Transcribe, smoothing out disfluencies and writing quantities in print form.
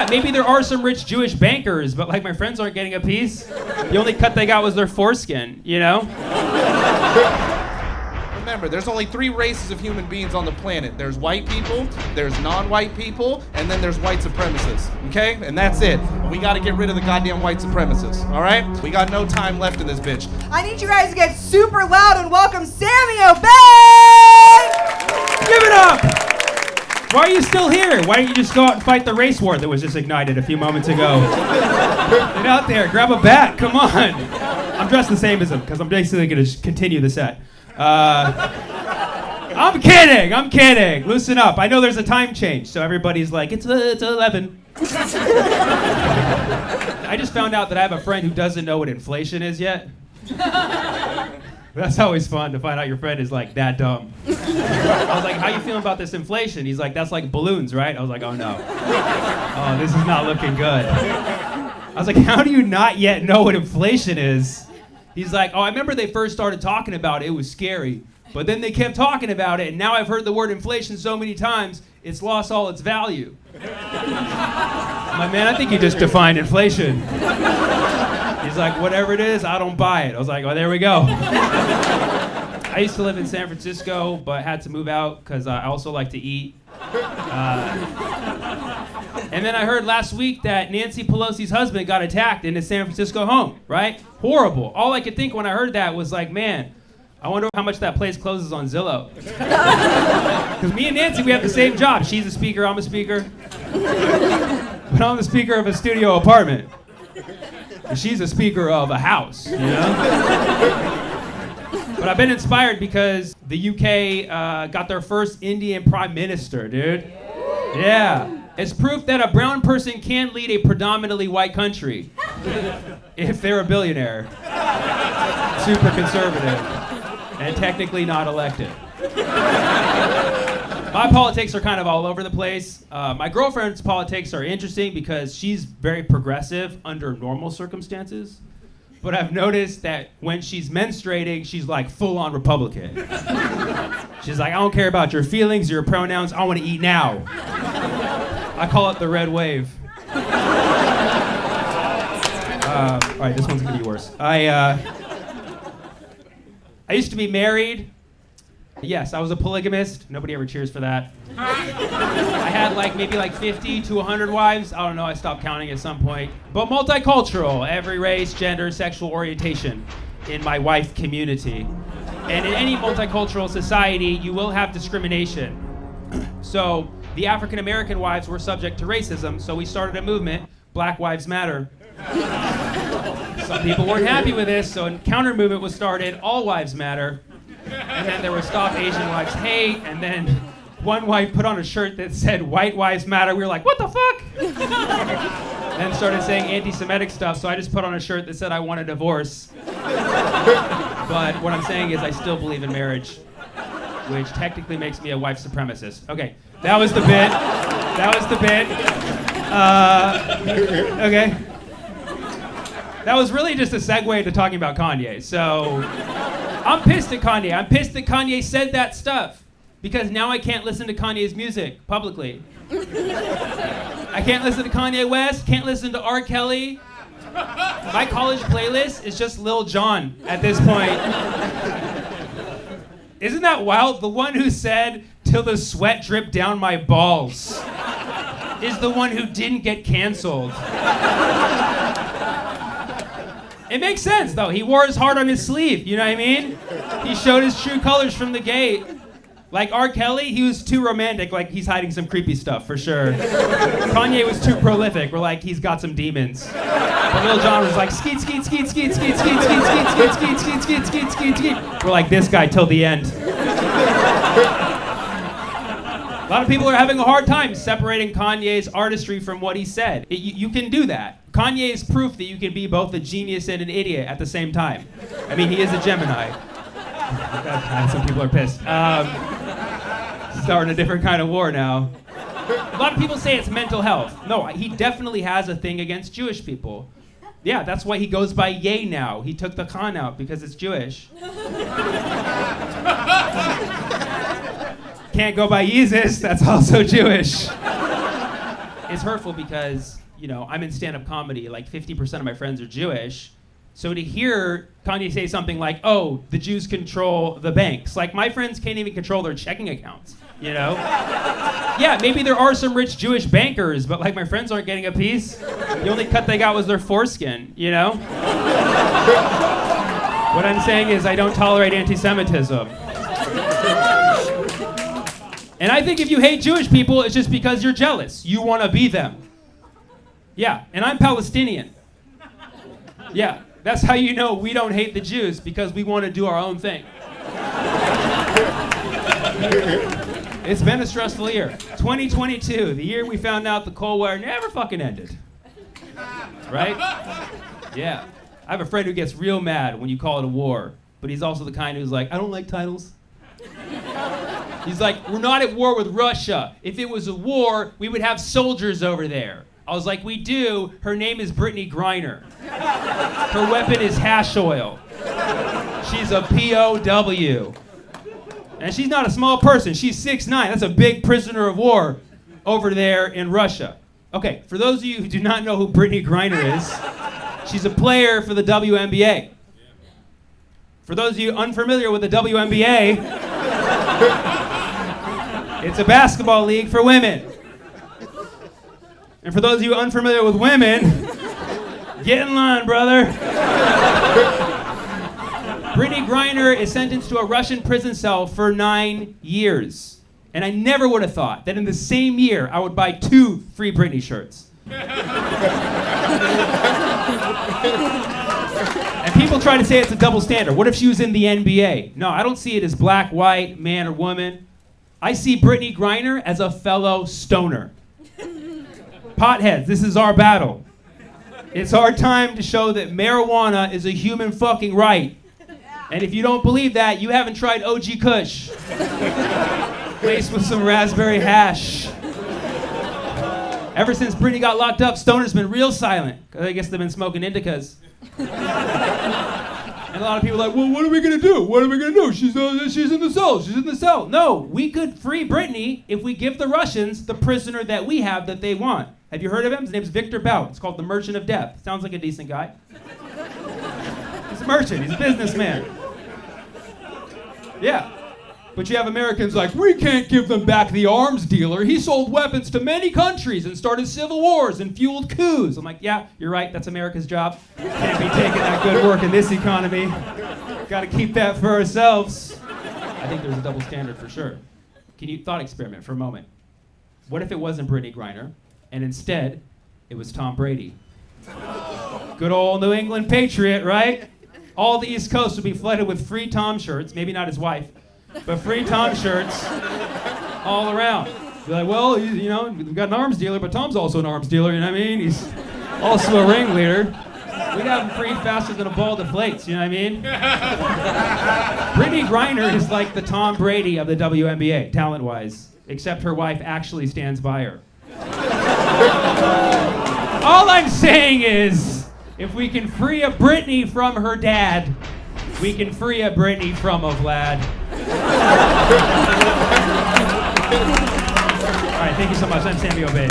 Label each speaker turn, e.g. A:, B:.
A: yeah, maybe there are some rich Jewish bankers, but like my friends aren't getting a piece. The only cut they got was their foreskin, you know?
B: Remember, there's only 3 races of human beings on the planet. There's white people, there's non-white people, and then there's white supremacists, okay? And that's it. We gotta get rid of the goddamn white supremacists, all right? We got no time left in this bitch.
C: I need you guys to get super loud and welcome Sammy Obey!
A: Give it up! Why are you still here? Why don't you just go out and fight the race war that was just ignited a few moments ago? Get out there, grab a bat, come on. I'm dressed the same as him, because I'm basically gonna continue the set. I'm kidding. Loosen up. I know there's a time change, so everybody's like, it's 11. I just found out that I have a friend who doesn't know what inflation is yet. That's always fun to find out your friend is like that dumb. I was like, how you feeling about this inflation? He's like, that's like balloons, right? I was like, oh no. Oh, this is not looking good. I was like, how do you not yet know what inflation is? He's like, oh, I remember they first started talking about it. It was scary. But then they kept talking about it, and now I've heard the word inflation so many times, it's lost all its value. I'm like, man, I think you just defined inflation. He's like, whatever it is, I don't buy it. I was like, oh, there we go. I used to live in San Francisco, but had to move out because I also like to eat. And then I heard last week that Nancy Pelosi's husband got attacked in his San Francisco home, right? Horrible. All I could think when I heard that was like, man, I wonder how much that place closes on Zillow. Because me and Nancy, we have the same job. She's a speaker, I'm a speaker. But I'm the speaker of a studio apartment. And she's a speaker of a house, you know? But I've been inspired because the UK got their first Indian prime minister, dude. Yeah. It's proof that a brown person can lead a predominantly white country if they're a billionaire, super conservative, and technically not elected. My politics are kind of all over the place. My girlfriend's politics are interesting because she's very progressive under normal circumstances. But I've noticed that when she's menstruating, she's like full-on Republican. She's like, I don't care about your feelings, your pronouns, I want to eat now. I call it the red wave. All right, this one's gonna be worse. I used to be married. Yes, I was a polygamist. Nobody ever cheers for that. I had maybe 50 to 100 wives. I don't know, I stopped counting at some point. But multicultural, every race, gender, sexual orientation in my wife community. And in any multicultural society, you will have discrimination. So the African American wives were subject to racism, so we started a movement, Black Lives Matter. Some people weren't happy with this, so a counter movement was started, All Wives Matter. And then there was Stop Asian Wives Hate, and then one wife put on a shirt that said White Wives Matter. We were like, what the fuck? And started saying anti-Semitic stuff, so I just put on a shirt that said I want a divorce. But what I'm saying is I still believe in marriage, which technically makes me a white supremacist. Okay, that was the bit. Okay. That was really just a segue to talking about Kanye. So, I'm pissed at Kanye. I'm pissed that Kanye said that stuff. Because now I can't listen to Kanye's music publicly. I can't listen to Kanye West, can't listen to R. Kelly. My college playlist is just Lil Jon at this point. Isn't that wild? The one who said, till the sweat dripped down my balls, is the one who didn't get canceled. It makes sense, though. He wore his heart on his sleeve, you know what I mean? He showed his true colors from the gate. Like R. Kelly, he was too romantic, like he's hiding some creepy stuff, for sure. Kanye was too prolific, we're like, he's got some demons. But Lil Jon was like, skeet, skeet, skeet, skeet, skeet, skeet, skeet, skeet, skeet, skeet, skeet, skeet, skeet, skeet, skeet. We're like, this guy till the end. A lot of people are having a hard time separating Kanye's artistry from what he said. You can do that. Kanye is proof that you can be both a genius and an idiot at the same time. I mean, he is a Gemini. Some people are pissed. Starting a different kind of war now. A lot of people say it's mental health. No, he definitely has a thing against Jewish people. Yeah, that's why he goes by Ye now. He took the Khan out because it's Jewish. Can't go by Jesus, that's also Jewish. it's hurtful because, I'm in stand-up comedy. Like 50% of my friends are Jewish. So to hear Kanye say something like, oh, the Jews control the banks. Like, my friends can't even control their checking accounts, Yeah, maybe there are some rich Jewish bankers, but like my friends aren't getting a piece. The only cut they got was their foreskin, What I'm saying is I don't tolerate anti-Semitism. And I think if you hate Jewish people, it's just because you're jealous. You want to be them. Yeah, and I'm Palestinian. Yeah, that's how you know we don't hate the Jews, because we want to do our own thing. It's been a stressful year. 2022, the year we found out the Cold War never fucking ended. Right? Yeah. I have a friend who gets real mad when you call it a war, but he's also the kind who's like, I don't like titles. He's like, we're not at war with Russia. If it was a war, we would have soldiers over there. I was like, we do. Her name is Brittney Griner. Her weapon is hash oil. She's a POW. And she's not a small person. She's 6'9". That's a big prisoner of war over there in Russia. Okay, for those of you who do not know who Brittney Griner is, she's a player for the WNBA. For those of you unfamiliar with the WNBA, it's a basketball league for women. And for those of you unfamiliar with women, get in line, brother. Brittney Griner is sentenced to a Russian prison cell for 9 years. And I never would have thought that in the same year I would buy 2 free Britney shirts. And people try to say it's a double standard. What if she was in the NBA? No, I don't see it as black, white, man, or woman. I see Brittney Griner as a fellow stoner. Potheads, this is our battle. It's our time to show that marijuana is a human fucking right. And if you don't believe that, you haven't tried OG Kush. Laced with some raspberry hash. Ever since Brittney got locked up, Stoner's been real silent. I guess they've been smoking indicas. And a lot of people are like, well, what are we going to do? What are we going to do? She's in the cell. She's in the cell. No, we could free Brittney if we give the Russians the prisoner that we have that they want. Have you heard of him? His name's Victor Bout. It's called The Merchant of Death. Sounds like a decent guy. He's a merchant. He's a businessman. Yeah. But you have Americans like, we can't give them back the arms dealer. He sold weapons to many countries and started civil wars and fueled coups. I'm like, yeah, you're right. That's America's job. Can't be taking that good work in this economy. Got to keep that for ourselves. I think there's a double standard for sure. Can you thought experiment for a moment? What if it wasn't Brittney Griner, and instead it was Tom Brady? Good old New England Patriot, right? All the East Coast would be flooded with free Tom shirts. Maybe not his wife. But free Tom shirts all around. Be like, well, we've got an arms dealer, but Tom's also an arms dealer, you know what I mean? He's also a ringleader. We'd have him free faster than a ball deflates, you know what I mean? Brittney Griner is like the Tom Brady of the WNBA, talent-wise, except her wife actually stands by her. All I'm saying is, if we can free a Brittney from her dad, we can free a Brittney from a Vlad. All right, thank you so much. I'm Sammy Obey.